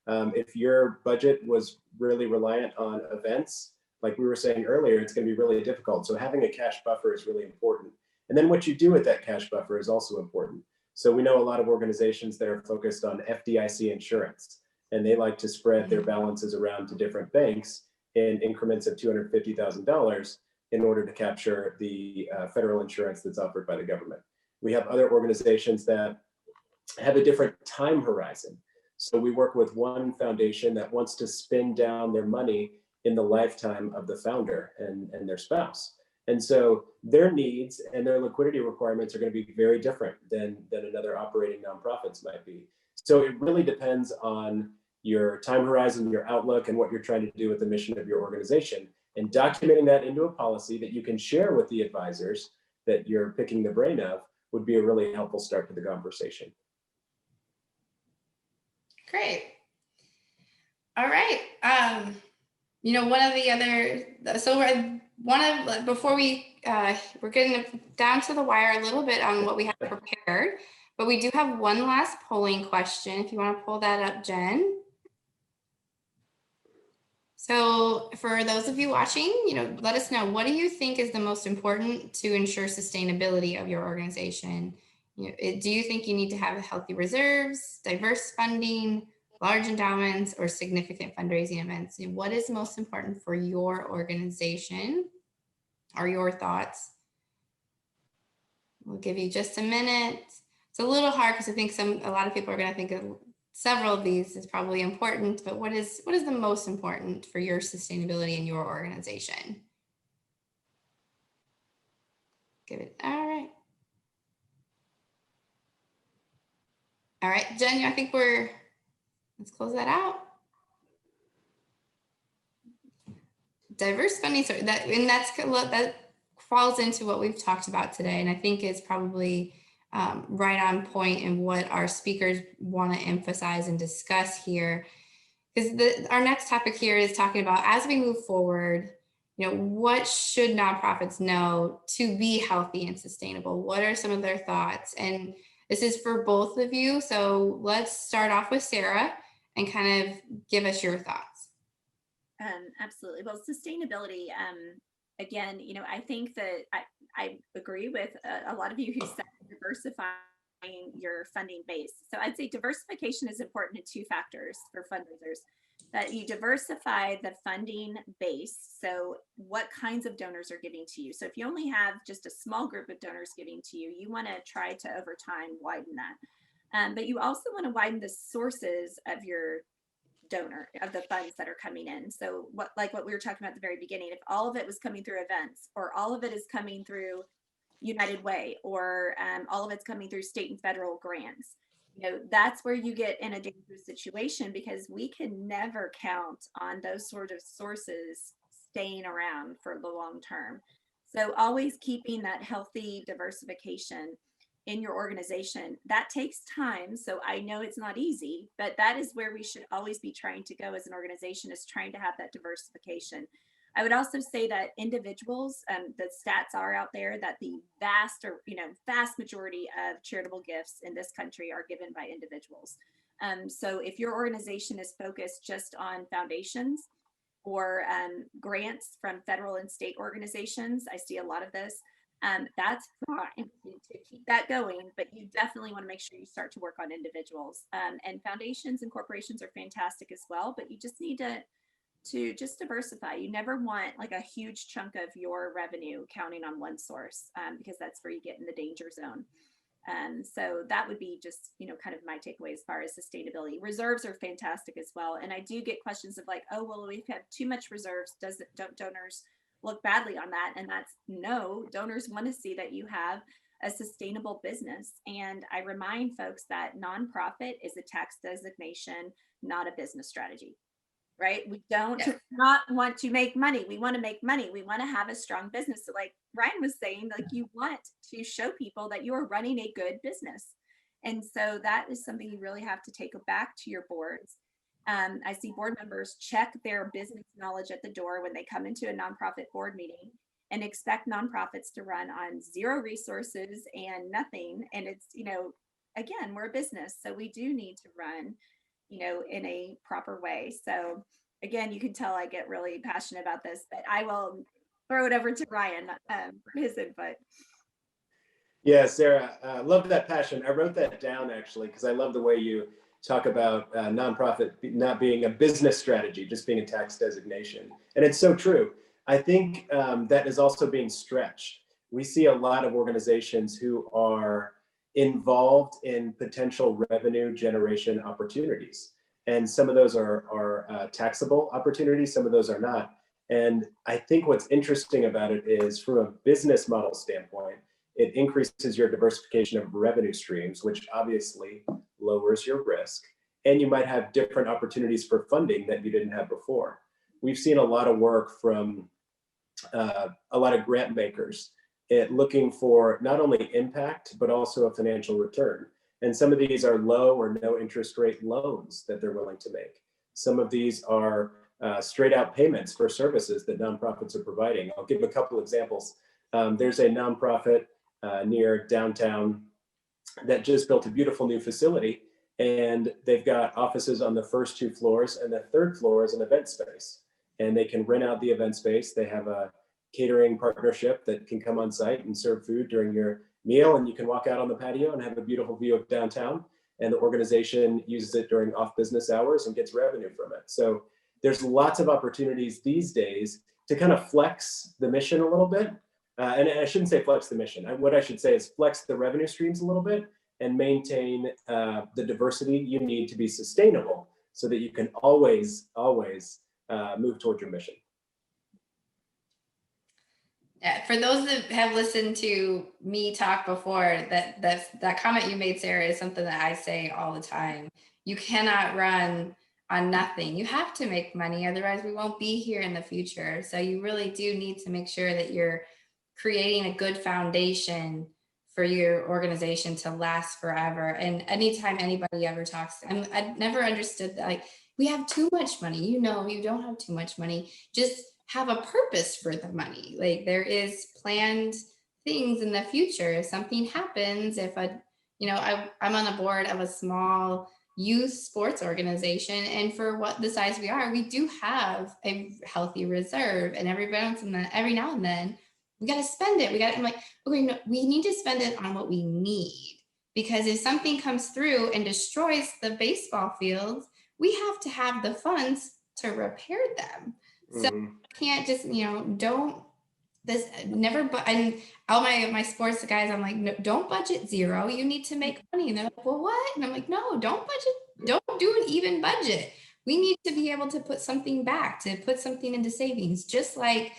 If your budget was really reliant on events, like we were saying earlier, it's going to be really difficult. So having a cash buffer is really important. And then what you do with that cash buffer is also important. So we know a lot of organizations that are focused on FDIC insurance, and they like to spread their balances around to different banks in increments of $250,000 in order to capture the federal insurance that's offered by the government. We have other organizations that have a different time horizon. So we work with one foundation that wants to spend down their money in the lifetime of the founder and their spouse. And so their needs and their liquidity requirements are going to be very different than another operating nonprofits might be. So it really depends on your time horizon, your outlook, and what you're trying to do with the mission of your organization. And documenting that into a policy that you can share with the advisors that you're picking the brain of would be a really helpful start to the conversation. Great. All right. One of the other, so before we're getting down to the wire a little bit on what we have prepared, but we do have one last polling question. If you want to pull that up, Jen. So for those of you watching, let us know, what do you think is the most important to ensure sustainability of your organization? Do you think you need to have healthy reserves, diverse funding, large endowments, or significant fundraising events? What is most important for your organization? Are your thoughts? We'll give you just a minute. It's a little hard because I think a lot of people are going to think of several of these is probably important, but what is the most important for your sustainability in your organization? Give it, all right. All right, Jen, I think let's close that out. Diverse funding, so that falls into what we've talked about today, and I think is probably right on point in what our speakers want to emphasize and discuss here. Because our next topic here is talking about, as we move forward, what should nonprofits know to be healthy and sustainable? What are some of their thoughts? And this is for both of you. So let's start off with Sara and kind of give us your thoughts. Absolutely. Well, sustainability, again, I think that I agree with a lot of you who said diversifying your funding base. So I'd say diversification is important in two factors for fundraisers, that you diversify the funding base. So what kinds of donors are giving to you? So if you only have just a small group of donors giving to you, you want to try to over time widen that. But you also want to widen the sources of your donor, of the funds that are coming in. So what we were talking about at the very beginning, if all of it was coming through events, or all of it is coming through United Way, or all of it's coming through state and federal grants, that's where you get in a dangerous situation, because we can never count on those sort of sources staying around for the long term. So always keeping that healthy diversification in your organization, that takes time. So I know it's not easy, but that is where we should always be trying to go as an organization, is trying to have that diversification. I would also say that individuals, the stats are out there that the vast majority of charitable gifts in this country are given by individuals. So if your organization is focused just on foundations or grants from federal and state organizations, I see a lot of this. That's fine to keep that going, but you definitely want to make sure you start to work on individuals. And foundations and corporations are fantastic as well, but you just need to just diversify. You never want like a huge chunk of your revenue counting on one source, because that's where you get in the danger zone. So that would be just, kind of my takeaway as far as sustainability. Reserves are fantastic as well. And I do get questions of like, oh, well, we've had too much reserves. Don't donors look badly on that? And that's no, donors want to see that you have a sustainable business. And I remind folks that nonprofit is a tax designation, not a business strategy. Right? We don't not want to make money. We want to make money. We want to have a strong business. So like Ryan was saying, like you want to show people that you are running a good business. And so that is something you really have to take back to your boards. I see board members check their business knowledge at the door when they come into a nonprofit board meeting and expect nonprofits to run on zero resources and nothing. And it's, again, we're a business. So we do need to run in a proper way. So again, you can tell I get really passionate about this, but I will throw it over to Ryan for his input. Yeah, Sarah, love that passion. I wrote that down actually, because I love the way you talk about nonprofit not being a business strategy, just being a tax designation. And it's so true. I think that is also being stretched. We see a lot of organizations who are involved in potential revenue generation opportunities. And some of those are taxable opportunities, some of those are not. And I think what's interesting about it is, from a business model standpoint, it increases your diversification of revenue streams, which obviously lowers your risk. And you might have different opportunities for funding that you didn't have before. We've seen a lot of work from a lot of grant makers looking for not only impact, but also a financial return. And some of these are low or no interest rate loans that they're willing to make. Some of these are straight out payments for services that nonprofits are providing. I'll give a couple examples. There's a nonprofit near downtown that just built a beautiful new facility, and they've got offices on the first 2 floors, and the 3rd floor is an event space, and they can rent out the event space. They have a catering partnership that can come on site and serve food during your meal, and you can walk out on the patio and have a beautiful view of downtown, and the organization uses it during off business hours and gets revenue from it. So there's lots of opportunities these days to kind of flex the mission a little bit. And I shouldn't say flex the mission. What I should say is flex the revenue streams a little bit and maintain the diversity you need to be sustainable, so that you can always move toward your mission. Yeah, for those that have listened to me talk before, that comment you made, Sarah, is something that I say all the time. You cannot run on nothing. You have to make money, otherwise we won't be here in the future. So you really do need to make sure that you're creating a good foundation for your organization to last forever. And anytime anybody ever talks, I never understood that, like, we have too much money. You don't have too much money. Just have a purpose for the money. Like, there is planned things in the future. If something happens, I'm on the board of a small youth sports organization, and for what the size we are, we do have a healthy reserve, and every now and then we got to spend it. I'm like, okay, no, we need to spend it on what we need, because if something comes through and destroys the baseball fields, we have to have the funds to repair them. So I can't just, and all my sports guys, I'm like, no, don't budget zero. You need to make money. And they're like, well, what? And I'm like, no, don't budget. Don't do an even budget. We need to be able to put something back, to put something into savings, just like,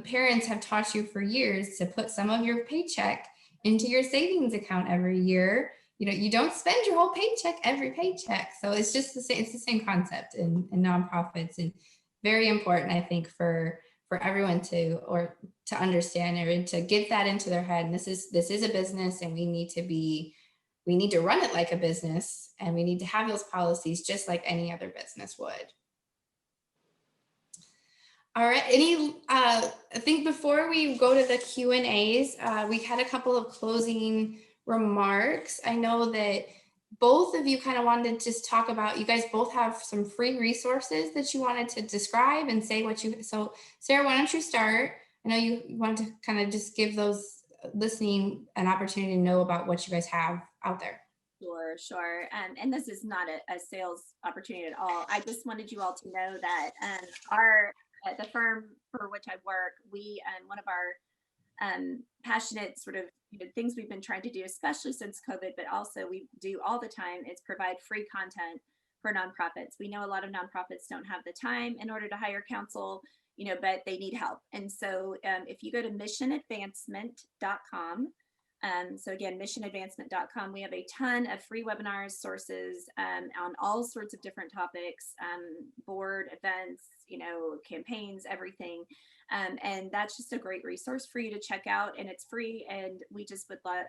parents have taught you for years to put some of your paycheck into your savings account every year. You don't spend your whole paycheck every paycheck. So it's just the same concept in nonprofits, and very important, I think, for everyone to understand, or to get that into their head. And this is a business, and we need to run it like a business, and we need to have those policies just like any other business would. All right. I think before we go to the Q&As, we had a couple of closing remarks. I know that both of you kind of wanted to just talk about, you guys both have some free resources that you wanted to describe and say so Sarah, why don't you start? I know you wanted to kind of just give those listening an opportunity to know about what you guys have out there. Sure. And this is not a sales opportunity at all. I just wanted you all to know that the firm for which I work, we, one of our passionate sort of things we've been trying to do, especially since COVID, but also we do all the time, is provide free content for nonprofits. We know a lot of nonprofits don't have the time in order to hire counsel, but they need help. And so if you go to missionadvancement.com, so again, missionadvancement.com, we have a ton of free webinars, sources on all sorts of different topics, board events, campaigns, everything. And that's just a great resource for you to check out, and it's free. And we just would love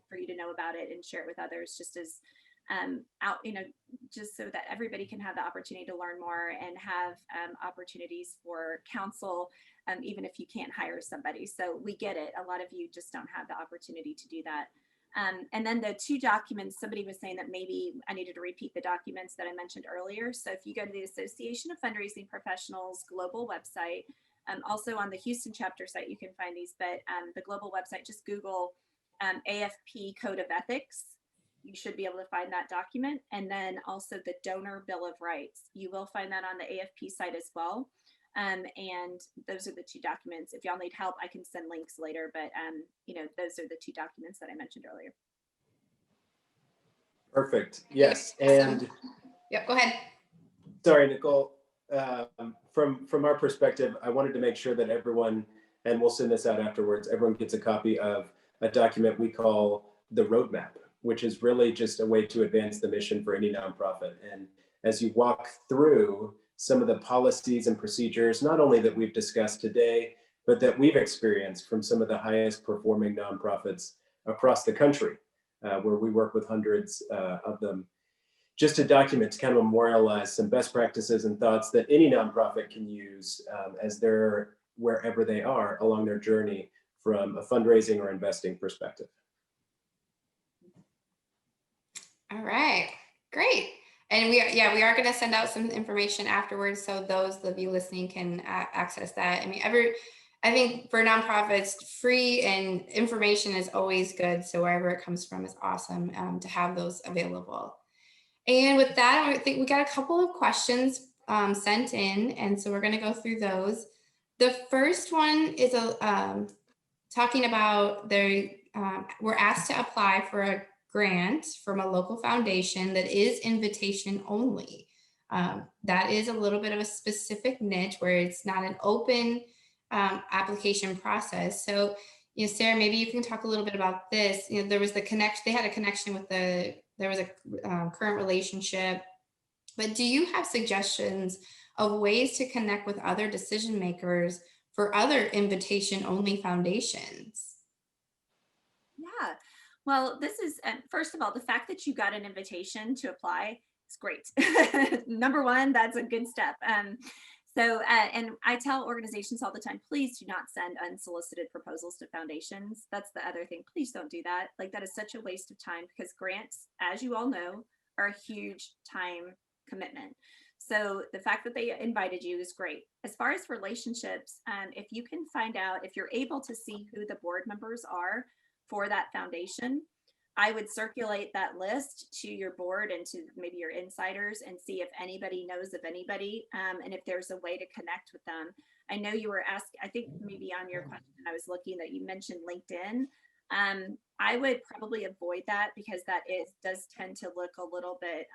for you to know about it and share it with others, just as just so that everybody can have the opportunity to learn more and have opportunities for counsel, even if you can't hire somebody. So we get it. A lot of you just don't have the opportunity to do that. And then the 2 documents, somebody was saying that maybe I needed to repeat the documents that I mentioned earlier. So if you go to the Association of Fundraising Professionals global website, also on the Houston chapter site, you can find these, but the global website, just Google AFP Code of Ethics. You should be able to find that document. And then also the Donor Bill of Rights. You will find that on the AFP site as well. And those are the 2 documents. If y'all need help, I can send links later, but you know, those are the 2 documents that I mentioned earlier. Perfect. Yes. And yep, go ahead. Sorry, Nicole. From our perspective, I wanted to make sure that everyone, and we'll send this out afterwards, everyone gets a copy of a document we call the roadmap, which is really just a way to advance the mission for any nonprofit. And as you walk through some of the policies and procedures, not only that we've discussed today, but that we've experienced from some of the highest performing nonprofits across the country, where we work with hundreds of them, just to document, to kind of memorialize some best practices and thoughts that any nonprofit can use as they're wherever they are along their journey from a fundraising or investing perspective. All right, great. And we are going to send out some information afterwards, so those of you listening can access that. I mean, I think for nonprofits, free and information is always good. So wherever it comes from is awesome to have those available. And with that, I think we got a couple of questions sent in, and so we're going to go through those. The first one is talking about we're asked to apply for a grant from a local foundation that is invitation only. That is a little bit of a specific niche where it's not an open application process. So, you know, Sara, maybe you can talk a little bit about this. You know, there was the connection, they had a connection with there was a current relationship, but do you have suggestions of ways to connect with other decision makers for other invitation only foundations? Yeah. Well, this is, first of all, the fact that you got an invitation to apply is great. Number one, that's a good step. And I tell organizations all the time, please do not send unsolicited proposals to foundations. That's the other thing. Please don't do that. Like, that is such a waste of time, because grants, as you all know, are a huge time commitment. So the fact that they invited you is great. As far as relationships, if you can find out, if you're able to see who the board members are for that foundation, I would circulate that list to your board and to maybe your insiders and see if anybody knows of anybody, and if there's a way to connect with them. I know you were asked, I think maybe on your question, I was looking that you mentioned LinkedIn. I would probably avoid that, because that does tend to look a little bit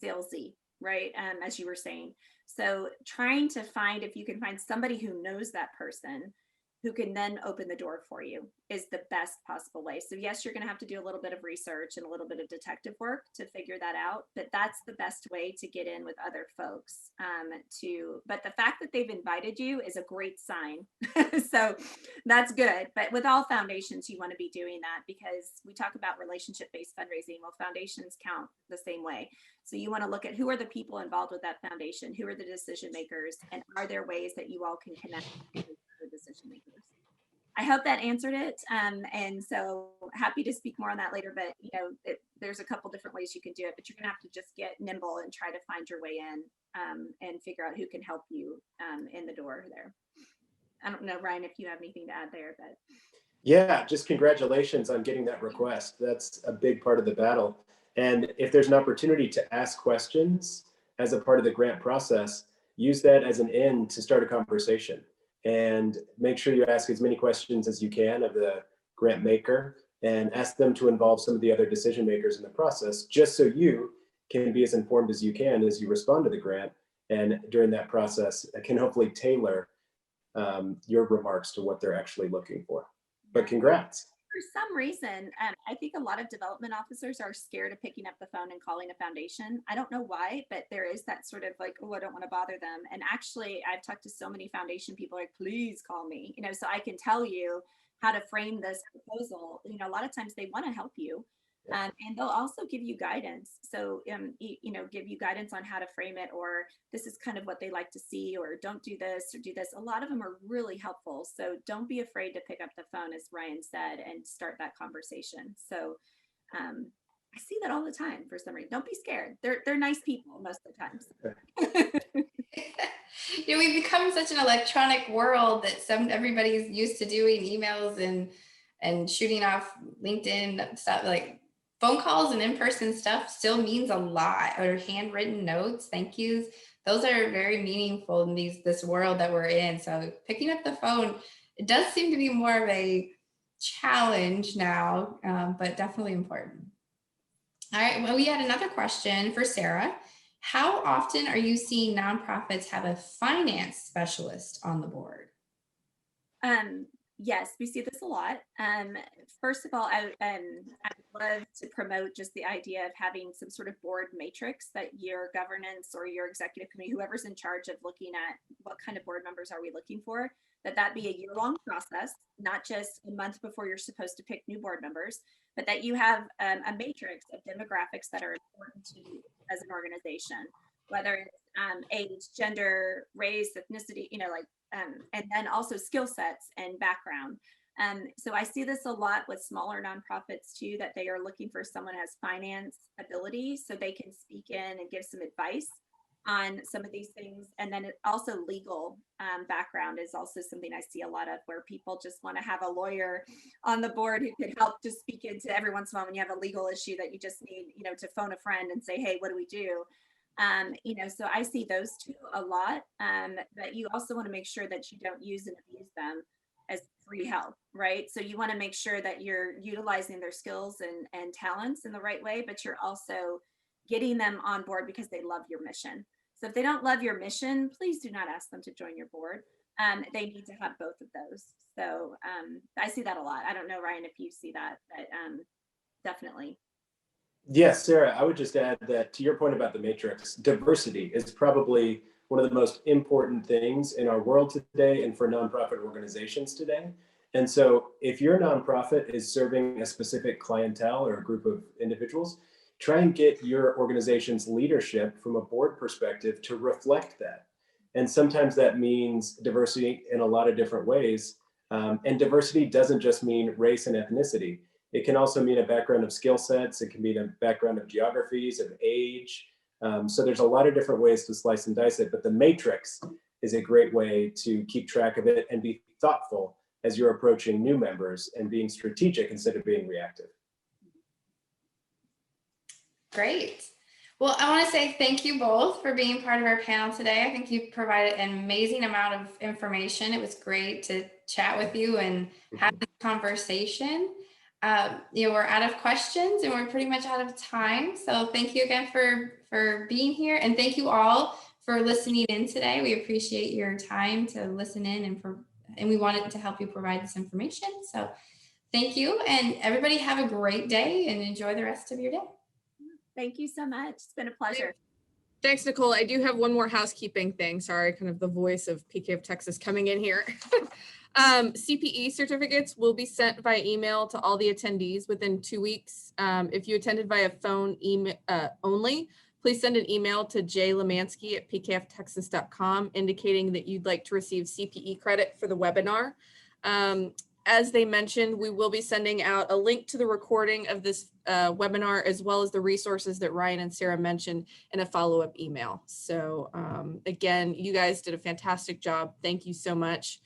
salesy, right? As you were saying. So trying to find, if you can find somebody who knows that person, who can then open the door for you, is the best possible way. So yes, you're going to have to do a little bit of research and a little bit of detective work to figure that out, but that's the best way to get in with other folks. But the fact that they've invited you is a great sign. So that's good. But with all foundations, you want to be doing that, because we talk about relationship-based fundraising. Well, foundations count the same way. So you want to look at who are the people involved with that foundation, who are the decision makers, and are there ways that you all can connect with the decision makers. I hope that answered it. And so happy to speak more on that later, but you know, there's a couple different ways you can do it, but you're gonna have to just get nimble and try to find your way in and figure out who can help you in the door there. I don't know, Ryan, if you have anything to add there, but. Yeah, just congratulations on getting that request. That's a big part of the battle. And if there's an opportunity to ask questions as a part of the grant process, use that as an end to start a conversation. And make sure you ask as many questions as you can of the grant maker, and ask them to involve some of the other decision makers in the process, just so you can be as informed as you can as you respond to the grant. And during that process, can hopefully tailor your remarks to what they're actually looking for. But congrats. For some reason, I think a lot of development officers are scared of picking up the phone and calling a foundation. I don't know why, but there is that sort of like, oh, I don't want to bother them. And actually, I've talked to so many foundation people, like, please call me, you know, so I can tell you how to frame this proposal. You know, a lot of times they want to help you, And they'll also give you guidance. So, give you guidance on how to frame it, or this is kind of what they like to see, or don't do this or do this. A lot of them are really helpful. So don't be afraid to pick up the phone, as Ryan said, and start that conversation. So I see that all the time for some reason. Don't be scared. They're nice people most of the time. We've become such an electronic world that everybody's used to doing emails and shooting off LinkedIn stuff. Like phone calls and in-person stuff still means a lot, or handwritten notes, thank yous. Those are very meaningful in this world that we're in. So picking up the phone, it does seem to be more of a challenge now, but definitely important. All right, well, we had another question for Sara. How often are you seeing nonprofits have a finance specialist on the board? Yes, we see this a lot. First of all, I would love to promote just the idea of having some sort of board matrix that your governance or your executive committee, whoever's in charge of looking at what kind of board members are we looking for, that be a year-long process, not just a month before you're supposed to pick new board members, but that you have a matrix of demographics that are important to you as an organization, whether it's age, gender, race, ethnicity, and then also skill sets and background. So I see this a lot with smaller nonprofits too, that they are looking for someone who has finance ability so they can speak in and give some advice on some of these things. And then also legal background is also something I see a lot of, where people just want to have a lawyer on the board who could help to speak into every once in a while when you have a legal issue that you just need, to phone a friend and say, hey, what do we do? So I see those two a lot, but you also want to make sure that you don't use and abuse them as free help, right? So you want to make sure that you're utilizing their skills and talents in the right way, but you're also getting them on board because they love your mission. So if they don't love your mission, please do not ask them to join your board. They need to have both of those. So I see that a lot. I don't know, Ryan, if you see that, but definitely. Yes, Sara, I would just add that to your point about the matrix, diversity is probably one of the most important things in our world today and for nonprofit organizations today. And so if your nonprofit is serving a specific clientele or a group of individuals, try and get your organization's leadership from a board perspective to reflect that. And sometimes that means diversity in a lot of different ways. And diversity doesn't just mean race and ethnicity. It can also mean a background of skill sets. It can mean a background of geographies, of age. So there's a lot of different ways to slice and dice it, but the matrix is a great way to keep track of it and be thoughtful as you're approaching new members and being strategic instead of being reactive. Great. Well, I want to say thank you both for being part of our panel today. I think you provided an amazing amount of information. It was great to chat with you and have this conversation. We're out of questions and we're pretty much out of time. So thank you again for being here, and thank you all for listening in today. We appreciate your time to listen in, and we wanted to help you provide this information. So thank you, and everybody have a great day and enjoy the rest of your day. Thank you so much. It's been a pleasure. Thanks, Nicole. I do have one more housekeeping thing. Sorry, kind of the voice of PKF Texas coming in here. CPE certificates will be sent by email to all the attendees within 2 weeks. If you attended via phone email only, please send an email to jlemansky@pkftexas.com indicating that you'd like to receive CPE credit for the webinar. As they mentioned, we will be sending out a link to the recording of this webinar, as well as the resources that Ryan and Sara mentioned in a follow-up email. So again, you guys did a fantastic job. Thank you so much.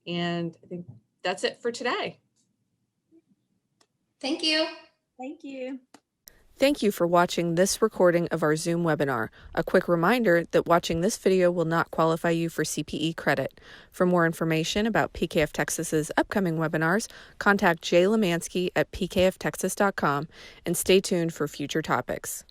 And I think that's it for today. Thank you. Thank you. Thank you for watching this recording of our Zoom webinar. A quick reminder that watching this video will not qualify you for CPE credit. For more information about PKF Texas's upcoming webinars, contact jlemansky@pkftexas.com and stay tuned for future topics.